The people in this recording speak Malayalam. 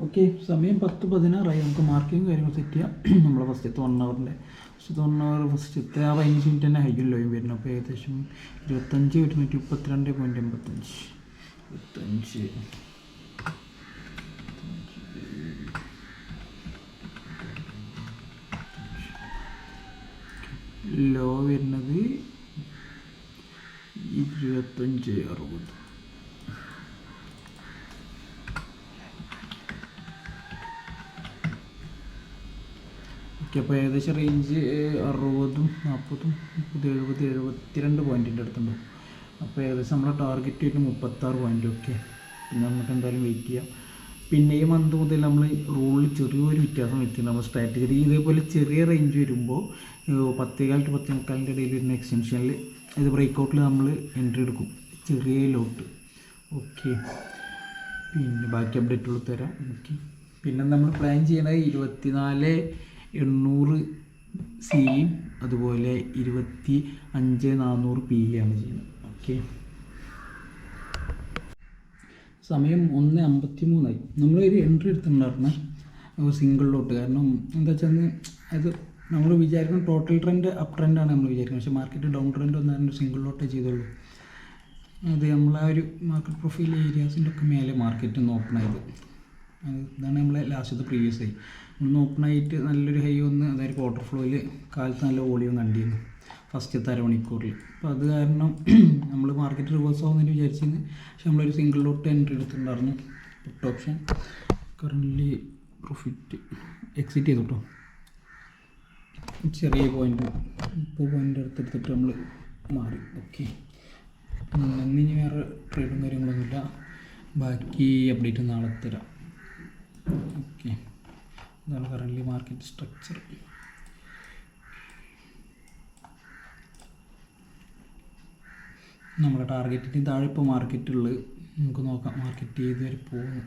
ഓക്കെ, സമയം 10:16 നമുക്ക് മാർക്കിങ് കാര്യങ്ങൾ സെറ്റ് ചെയ്യാം. നമ്മളെ ഫസ്റ്റത്തെ 1 ഹവറിൻ്റെ ഫസ്റ്റത്തെ ആ 15 മിനിറ്റ് തന്നെ ഹൈയും ലോയും വരുന്നു. അപ്പോൾ ഏകദേശം 25 32.85 ലോ വരുന്നത് 25.60. ഓക്കെ, അപ്പോൾ ഏകദേശം റേഞ്ച് 60, 40, 30, 70, 72 പോയിൻറ്റിൻ്റെ അടുത്തുണ്ടാവും. അപ്പോൾ ഏകദേശം നമ്മളെ ടാർഗറ്റ് വരുന്നത് 36 പോയിൻറ്റ്. ഓക്കെ, പിന്നെ നമുക്ക് എന്തായാലും വെയിറ്റ് ചെയ്യാം. പിന്നെ ഈ മന്ത് മുതൽ നമ്മൾ റൂളിൽ ചെറിയൊരു വ്യത്യാസം വരുത്തിയിട്ടുണ്ട്. നമ്മൾ സ്ട്രാറ്റജി ഇതേപോലെ ചെറിയ റേഞ്ച് വരുമ്പോൾ 10:15 to 10:45 ഇടയിൽ വരുന്ന എക്സ്റ്റൻഷനിൽ ഇത് ബ്രേക്കൗട്ടിൽ നമ്മൾ എൻട്രി എടുക്കും, ചെറിയ ലോട്ട്. ഓക്കെ, പിന്നെ ബാക്കി അപ്ഡേറ്റുകൾ തരാം. ഓക്കെ, പിന്നെ നമ്മൾ പ്ലാൻ ചെയ്യണത് 24,800 സിയും അതുപോലെ 25,400 PE ആണ് ചെയ്യുന്നത്. ഓക്കെ, സമയം 1:53. നമ്മളൊരു എൻട്രി എടുത്തിട്ടുണ്ടായിരുന്ന സിംഗിൾ ലോട്ട്. കാരണം എന്താ വെച്ചാൽ അത് നമ്മൾ വിചാരിക്കുന്ന ടോട്ടൽ ട്രെൻഡ് അപ്പ് ട്രെൻഡാണ് നമ്മൾ വിചാരിക്കുന്നത്. പക്ഷേ മാർക്കറ്റ് ഡൗൺ ട്രെൻഡ് വന്നാലും സിംഗിൾ ലോട്ടേ ചെയ്തുള്ളൂ. അത് നമ്മളാ ഒരു മാർക്കറ്റ് പ്രൊഫൈൽ ഏരിയാസിൻ്റെ ഒക്കെ മേലെ മാർക്കറ്റ് ഒന്ന് ഓപ്പൺ ആയത്. ഇതാണ് നമ്മളെ ലാസ്റ്റത്തെ പ്രീവിയസ് ഹൈ. ഒന്ന് ഓപ്പൺ ആയിട്ട് നല്ലൊരു ഹൈ വന്ന്, അതായത് ക്വാർട്ടർ ഫ്ലോയിൽ കാലത്ത് നല്ല വോളിയം കണ്ടിരുന്നു ഫസ്റ്റത്തെ അരമണിക്കൂറിൽ. അപ്പോൾ അത് കാരണം നമ്മൾ മാർക്കറ്റ് റിവേഴ്സ് ആവുന്നതിന് വിചാരിച്ചിരുന്നു. പക്ഷെ നമ്മളൊരു സിംഗിൾ ലോട്ട് എൻട്രി എടുത്തിട്ടുണ്ടായിരുന്നു, puttu option. Currently profit exit ചെയ്തു കേട്ടോ. ചെറിയ പോയിൻ്റ് 30 പോയിൻ്റ് എടുത്തെടുത്തിട്ട് നമ്മൾ മാറി. ഓക്കെ, ഇനി വേറെ ട്രേഡും കാര്യങ്ങളൊന്നുമില്ല. ബാക്കി അപ്ഡേറ്റ് നാളെ തരാം. ഓക്കെ, ഇതാണ് കറൻ്റ്ലി മാർക്കറ്റ് സ്ട്രക്ചർ. നമ്മുടെ ടാർഗറ്റിന് താഴെ ഇപ്പോൾ മാർക്കറ്റുള്ളത്. നമുക്ക് നോക്കാം മാർക്കറ്റ് ഏത് വരെ പോകുന്നു.